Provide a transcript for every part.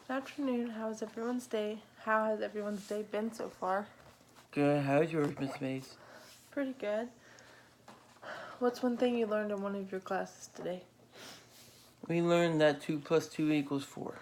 Good afternoon. How has everyone's day? How has everyone's day been so far? Good. How's yours, Miss Mays? Pretty good. What's one thing you learned in one of your classes today? We learned that 2 plus 2 equals 4.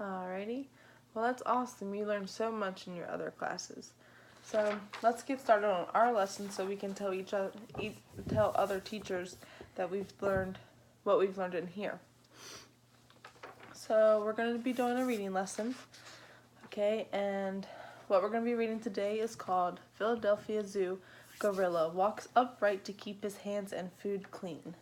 Alrighty. Well, that's awesome. You learned so much in your other classes. So let's get started on our lesson so we can tell tell other teachers that we've learned what we've learned in here. So we're going to be doing a reading lesson. Okay, and what we're going to be reading today is called Philadelphia Zoo Gorilla Walks Upright to Keep His Hands and Food Clean.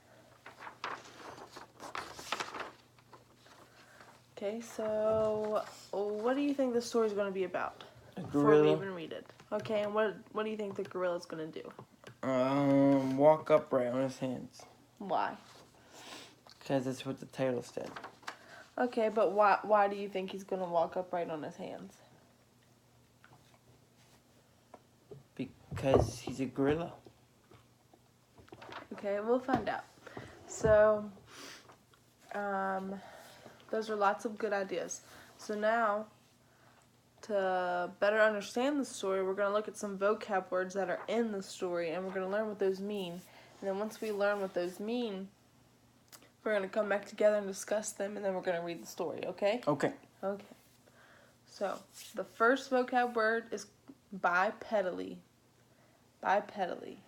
Okay, so what do you think the story is going to be about? A Before gorilla. we even read it. Okay, and what do you think the gorilla is going to do? Walk upright on his hands. Why? Because that's what the title said. Okay, but why do you think he's going to walk upright on his hands? Because he's a gorilla. Okay, we'll find out. So, those are lots of good ideas. So now, to better understand the story, we're going to look at some vocab words that are in the story, and we're going to learn what those mean. And then once we learn what those mean, we're going to come back together and discuss them, and then we're going to read the story, okay? Okay. Okay. So, the first vocab word is bipedally. Bipedally.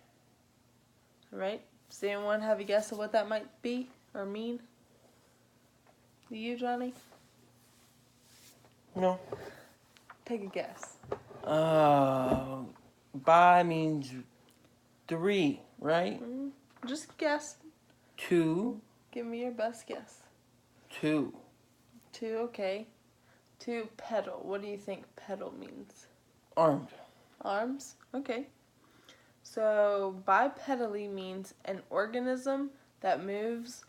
Alright? Does anyone have a guess of what that might be or mean? Do you, Johnny? No. Take a guess. Bi means 3, right? Just guess. 2. Give me your best guess. 2. 2, okay. 2, pedal. What do you think pedal means? Armed. Arms? Okay. So, bipedally means an organism that moves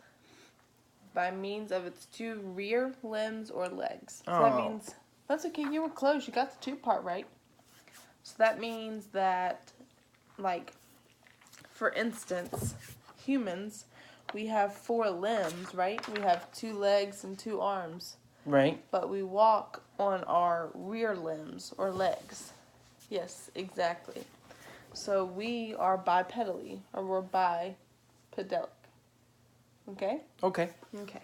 by means of its 2 rear limbs or legs. So that means, that's okay, you were close. You got the 2 part right. So that means that, like, for instance, humans, we have 4 limbs, right? We have 2 legs and 2 arms. Right. But we walk on our rear limbs or legs. Yes, exactly. So we are bipedally, or we're bipedalic. Okay? Okay. Okay.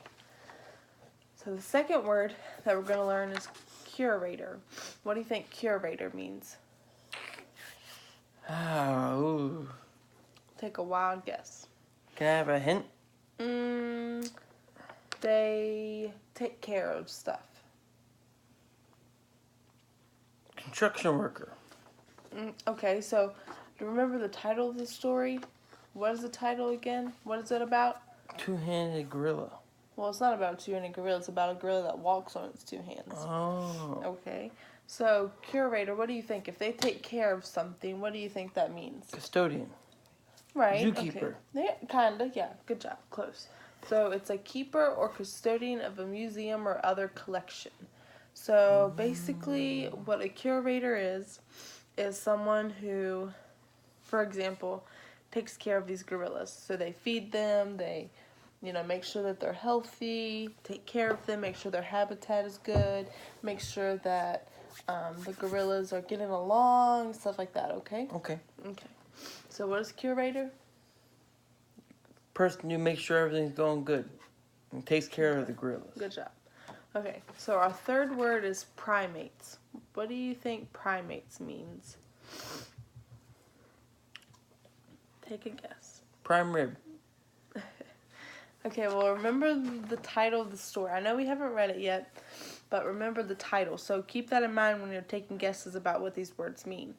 So the second word that we're going to learn is curator. What do you think curator means? Ooh. Take a wild guess. Can I have a hint? They take care of stuff. Construction worker. Okay, so do you remember the title of the story? What is the title again? What is it about? 2-handed gorilla. Well, it's not about a 2-handed gorilla. It's about a gorilla that walks on its 2 hands. Oh. Okay. So, curator, what do you think? If they take care of something, what do you think that means? Custodian. Right. Zookeeper. Okay. Yeah, kinda. Yeah. Good job. Close. So, it's a keeper or custodian of a museum or other collection. So, basically, what a curator is someone who, for example, takes care of these gorillas. So they feed them, they, make sure that they're healthy, take care of them, make sure their habitat is good, make sure that the gorillas are getting along, stuff like that, okay? Okay. Okay. So what is curator? Person who makes sure everything's going good and takes care of the gorillas. Good job. Okay, so our third word is primates. What do you think primates means? Take a guess. Prime rib. Okay, well, remember the title of the story. I know we haven't read it yet, but remember the title. So keep that in mind when you're taking guesses about what these words mean.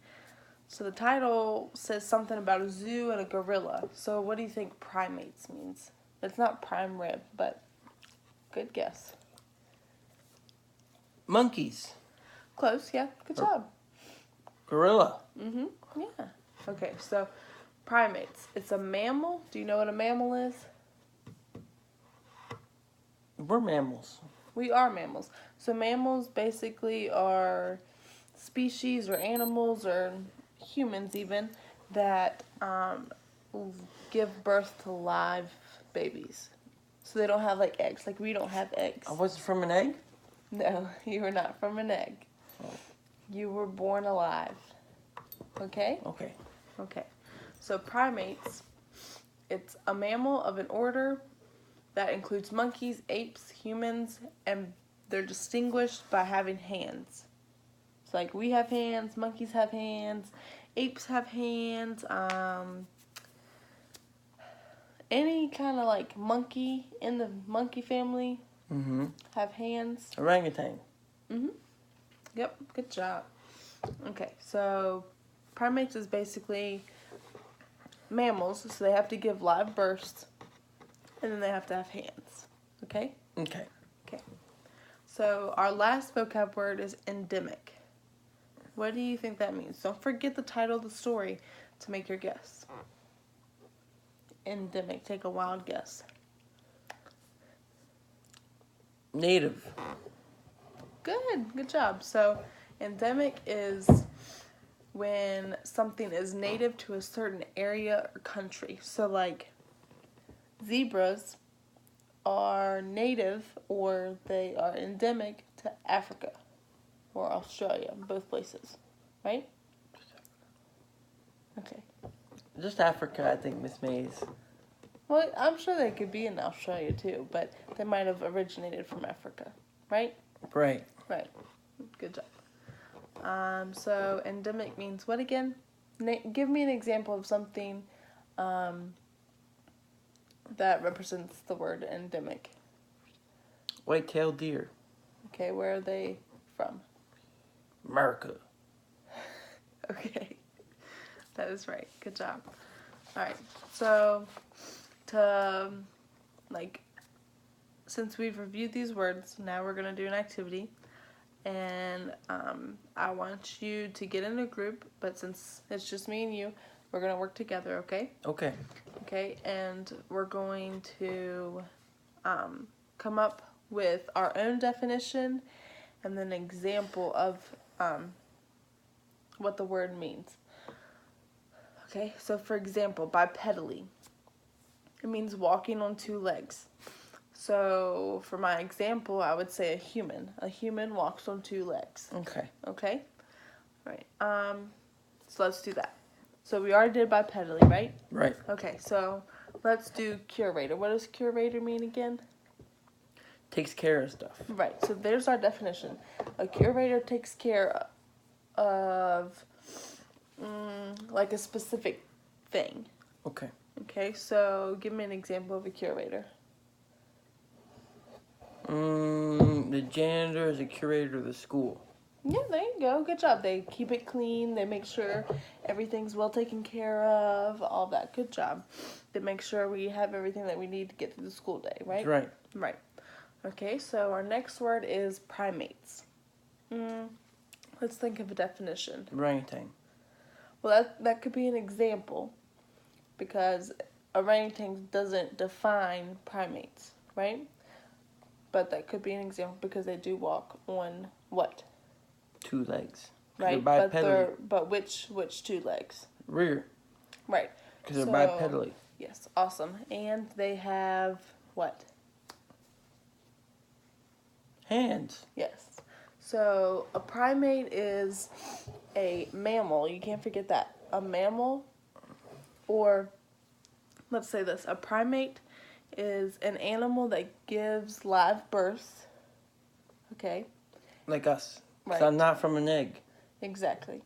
So the title says something about a zoo and a gorilla. So what do you think primates means? It's not prime rib, but good guess. Monkeys. Close, yeah. Good job. Gorilla. Yeah. Okay, so primates. It's a mammal. Do you know what a mammal is? We're mammals. We are mammals. So mammals basically are species or animals or humans even that give birth to live babies. So they don't have like eggs. Like we don't have eggs. Was it from an egg? No, you were not from an egg. Oh. You were born alive. Okay? Okay. Okay. So primates, it's a mammal of an order that includes monkeys, apes, humans, and they're distinguished by having hands. So like we have hands, monkeys have hands, apes have hands, any kind of like monkey in the monkey family Mm-hmm. have hands. Orangutan. Mm-hmm. Yep, good job. Okay, so primates is basically mammals, so they have to give live births, and then they have to have hands. Okay? Okay. Okay. So our last vocab word is endemic. What do you think that means? Don't forget the title of the story to make your guess. Endemic. Take a wild guess. Native. Good job. So endemic is when something is native to a certain area or country. So like zebras are native or they are endemic to Africa or Australia, both places, right? Okay. Just Africa, I think, Miss Mays. Well, I'm sure they could be in Australia too, but they might have originated from Africa, right? Right. Right. Good job. So endemic means what again? Give me an example of something that represents the word endemic. White-tailed deer. Okay, where are they from? America. Okay, that is right. Good job. All right, so to since we've reviewed these words, now we're gonna do an activity, and I want you to get in a group. But since it's just me and you, we're gonna work together. Okay? Okay. Okay, and we're going to come up with our own definition and then an example of what the word means. Okay, so for example, bipedally, it means walking on two legs. So for my example, I would say a human. A human walks on two legs. Okay. Okay? All right. So let's do that. So we already did bipedally, right? Right. Okay, so let's do curator. What does curator mean again? Takes care of stuff. Right, so there's our definition. A curator takes care of like a specific thing. Okay. Okay, so give me an example of a curator. The janitor is a curator of the school. Yeah, there you go. Good job. They keep it clean. They make sure everything's well taken care of. All that. Good job. They make sure we have everything that we need to get through the school day, right? Right. Right. Okay, so our next word is primates. Let's think of a definition. Orangutan. Well, that could be an example because orangutan doesn't define primates, right? But that could be an example because they do walk on what? Two legs. Right, They're but bipedally. but which two legs? Rear. Right. Because they're bipedally. Yes, awesome. And they have what? Hands. Yes. So a primate is a mammal. You can't forget that. A mammal, or let's say this: a primate is an animal that gives live birth. Okay. Like us. Because Right. I'm not from an egg. Exactly.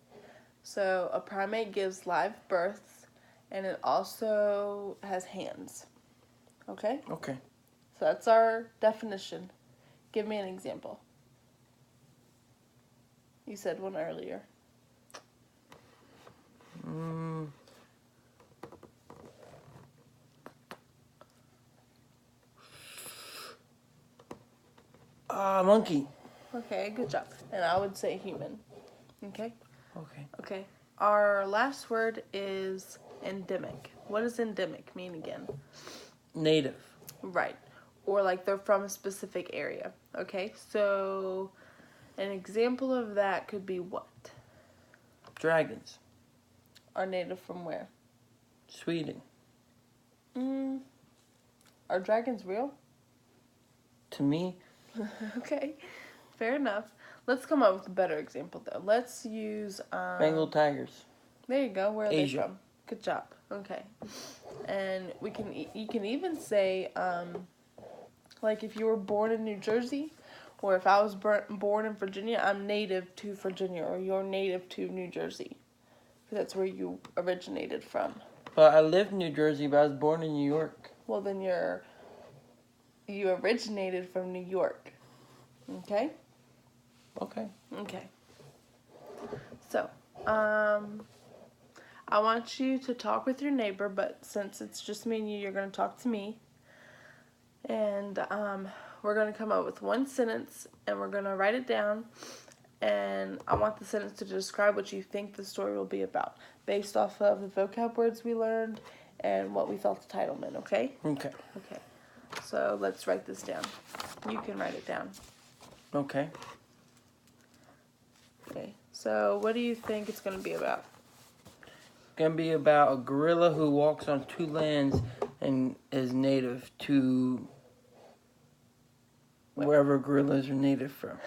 So a primate gives live births, and it also has hands. Okay? Okay. So that's our definition. Give me an example. You said one earlier. Monkey. Okay, good job. And I would say human. Okay? Okay. Okay. Our last word is endemic. What does endemic mean again? Native. Right. Or like they're from a specific area. Okay? So an example of that could be what? Dragons. Are native from where? Sweden. Are dragons real? To me, Okay. fair enough. Let's come up with a better example, though. Let's use... Bengal tigers. There you go. Where are Asia. they from? Good job. Okay. And you can even say, like if you were born in New Jersey, or if I was born in Virginia, I'm native to Virginia, or you're native to New Jersey. That's where you originated from. But I lived in New Jersey, but I was born in New York. Well, then you originated from New York. Okay? Okay. Okay. So, I want you to talk with your neighbor, but since it's just me and you, you're going to talk to me. And we're going to come up with one sentence, and we're going to write it down. And I want the sentence to describe what you think the story will be about, based off of the vocab words we learned and what we thought the title meant, okay? Okay. Okay. So let's write this down. You can write it down. Okay. Okay. So what do you think it's going to be about? It's going to be about a gorilla who walks on two lands and is native to wherever gorillas are native from.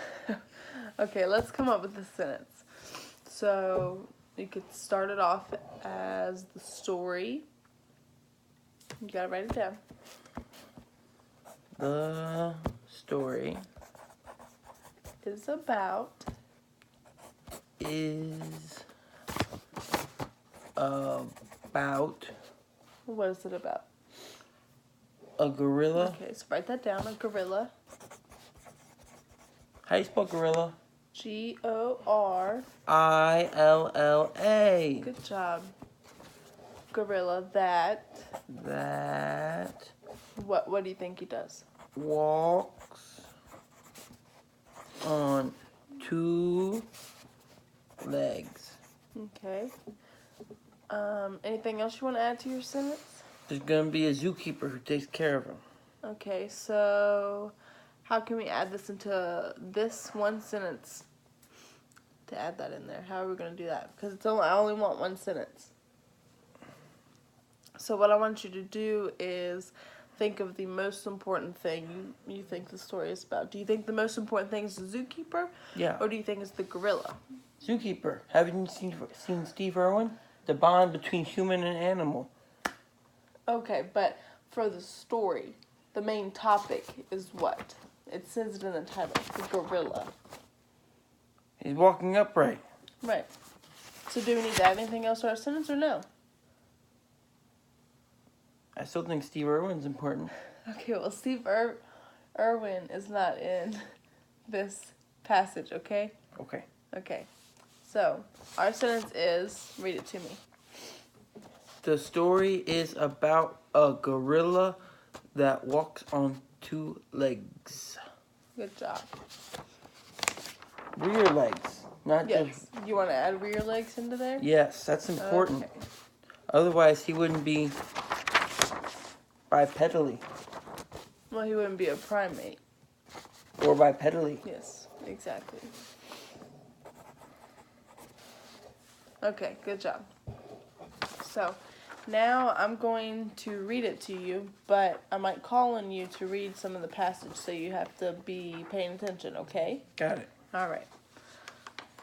Okay, let's come up with a sentence. So you could start it off as the story. You gotta write it down. The story Is about what is it about? A gorilla. Okay, so write that down. A gorilla. How do you spell gorilla? Gorilla. Good job. Gorilla that. What do you think he does? Walks on two legs. Okay. Anything else you want to add to your sentence? There's gonna be a zookeeper who takes care of him. Okay, so how can we add this into this one sentence? To add that in there, how are we gonna do that? Because I only want one sentence. So what I want you to do is think of the most important thing you think the story is about. Do you think the most important thing is the zookeeper? Yeah. Or do you think it's the gorilla? Zookeeper. Haven't you seen Steve Irwin? The bond between human and animal. Okay, but for the story, the main topic is what? It says it in the title, the gorilla. He's walking upright. Right. So do we need to add anything else to our sentence or no? I still think Steve Irwin's important. Okay, well, Steve Irwin is not in this passage, okay? Okay. Okay. So, our sentence is, read it to me. The story is about a gorilla that walks on two legs. Good job. Rear legs, not Yes. just... You want to add rear legs into there? Yes, that's important. Okay. Otherwise, he wouldn't be bipedally. Well, he wouldn't be a primate. Or bipedally. Yes, exactly. Okay, good job. So, now I'm going to read it to you, but I might call on you to read some of the passage, so you have to be paying attention, okay? Got it. All right.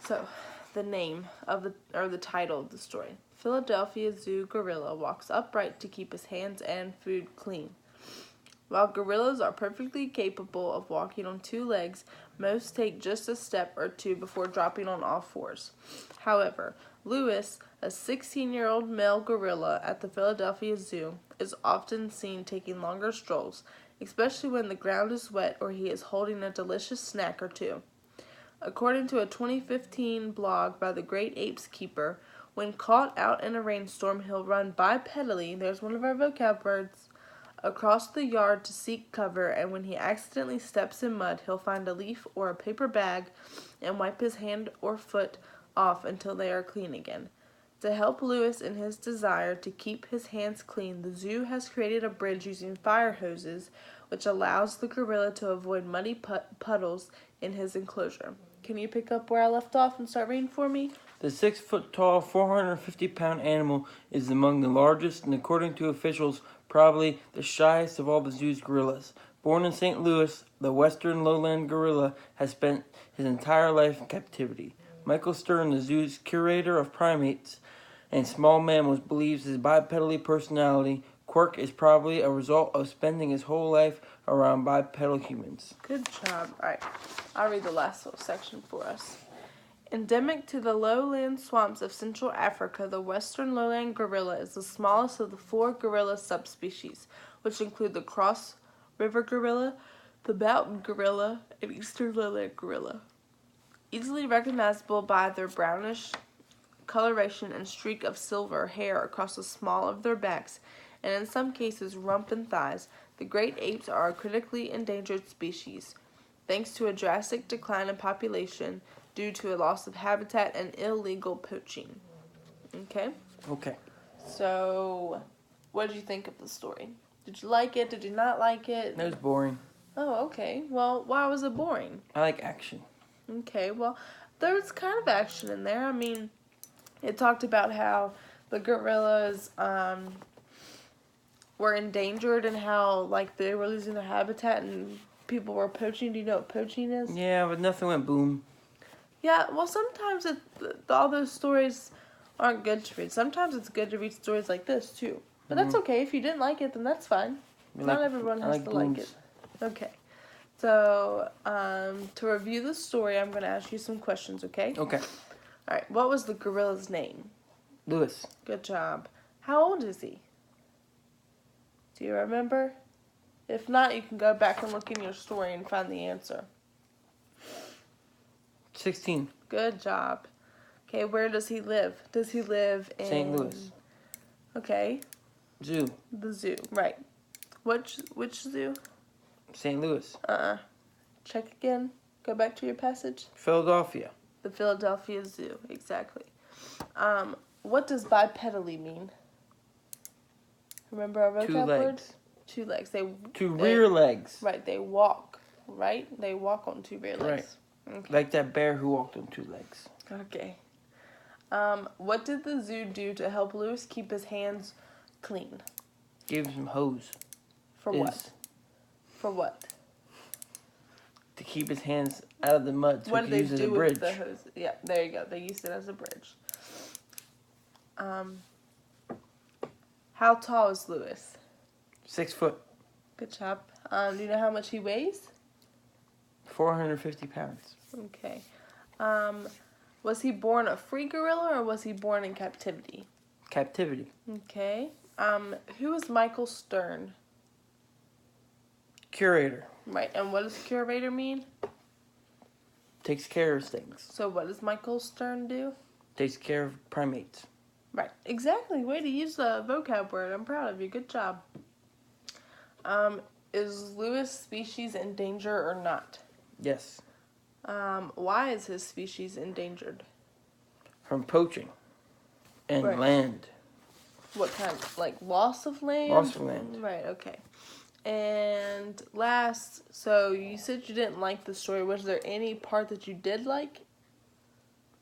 So, the name of the title of the story. Philadelphia Zoo gorilla walks upright to keep his hands and food clean. While gorillas are perfectly capable of walking on two legs, most take just a step or two before dropping on all fours. However, Louis, a 16-year-old male gorilla at the Philadelphia Zoo, is often seen taking longer strolls, especially when the ground is wet or he is holding a delicious snack or two. According to a 2015 blog by the Great Apes Keeper, when caught out in a rainstorm, he'll run bipedally, there's one of our vocab words, across the yard to seek cover, and when he accidentally steps in mud, he'll find a leaf or a paper bag and wipe his hand or foot off until they are clean again. To help Louis in his desire to keep his hands clean, the zoo has created a bridge using fire hoses, which allows the gorilla to avoid muddy puddles in his enclosure. Can you pick up where I left off and start reading for me? The 6-foot-tall, 450-pound animal is among the largest and, according to officials, probably the shyest of all the zoo's gorillas. Born in St. Louis, the western lowland gorilla has spent his entire life in captivity. Michael Stern, the zoo's curator of primates and small mammals, believes his bipedal personality quirk is probably a result of spending his whole life around bipedal humans. Good job. All right, I'll read the last little section for us. Endemic to the lowland swamps of Central Africa, the western lowland gorilla is the smallest of the 4 gorilla subspecies, which include the cross river gorilla, the mountain gorilla, and eastern lowland gorilla. Easily recognizable by their brownish coloration and streak of silver hair across the small of their backs, and in some cases rump and thighs, the great apes are a critically endangered species, thanks to a drastic decline in population due to a loss of habitat and illegal poaching. Okay? Okay. So, what did you think of the story? Did you like it? Did you not like it? That was boring. Oh, okay. Well, why was it boring? I like action. Okay, well, there was kind of action in there. I mean, it talked about how the gorillas were endangered and how, like, they were losing their habitat and people were poaching. Do you know what poaching is? Yeah, but nothing went boom. Yeah, well, sometimes all those stories aren't good to read. Sometimes it's good to read stories like this, too. But that's okay. If you didn't like it, then that's fine. Not everyone has to like it. Okay. So, to review the story, I'm going to ask you some questions, okay? Okay. All right. What was the gorilla's name? Lewis. Good job. How old is he? Do you remember? If not, you can go back and look in your story and find the answer. 16. Good job. Okay, where does he live? Does he live in... St. Louis. Okay. Zoo. The zoo, right. Which zoo? St. Louis. Check again. Go back to your passage. Philadelphia. The Philadelphia Zoo, exactly. What does bipedally mean? Remember our vocab 2 word? legs. 2 legs. Two rear legs. Right, they walk, right? They walk on 2 rear legs. Right. Okay. Like that bear who walked on 2 legs. Okay. What did the zoo do to help Lewis keep his hands clean? Gave him some hose. For what? For what? To keep his hands out of the mud so What he did could use they it as do a bridge. with the hose? Yeah, there you go. They used it as a bridge. How tall is Lewis? 6 foot. Good job. Do you know how much he weighs? 450 pounds. Okay. Was he born a free gorilla or was he born in captivity? Captivity. Okay. Who is Michael Stern? Curator. Right. And what does curator mean? Takes care of things. So what does Michael Stern do? Takes care of primates. Right. Exactly. Way to use the vocab word. I'm proud of you. Good job. Is Lewis' species in danger or not? Yes. Why is his species endangered? From poaching. And Right. land. What kind? Like loss of land? Loss of land. Right, okay. And last, so you said you didn't like the story. Was there any part that you did like?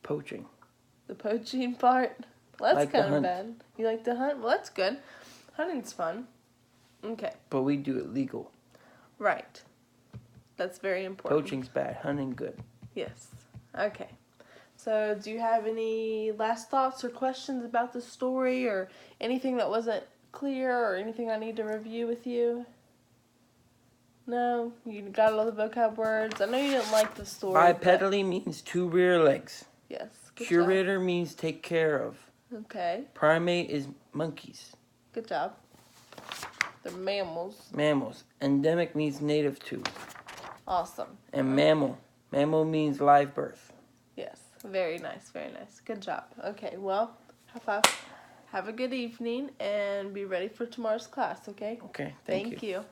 Poaching. The poaching part? Well, that's Like to kind of hunt. bad. You like to hunt? Well, that's good. Hunting's fun. Okay. But we do it legal. Right. That's very important. Poaching's bad. Hunting good. Yes. Okay. So, do you have any last thoughts or questions about the story or anything that wasn't clear or anything I need to review with you? No? You got all the vocab words? I know you didn't like the story. Bipedally means 2 rear legs. Yes. Good Curator means take care of. job. Okay. Primate is monkeys. Good job. They're mammals. Mammals. Endemic means native to. Awesome. And mammal. Mammal means live birth. Yes. Very nice. Very nice. Good job. Okay. Well, have a good evening and be ready for tomorrow's class, okay? Okay. Thank you.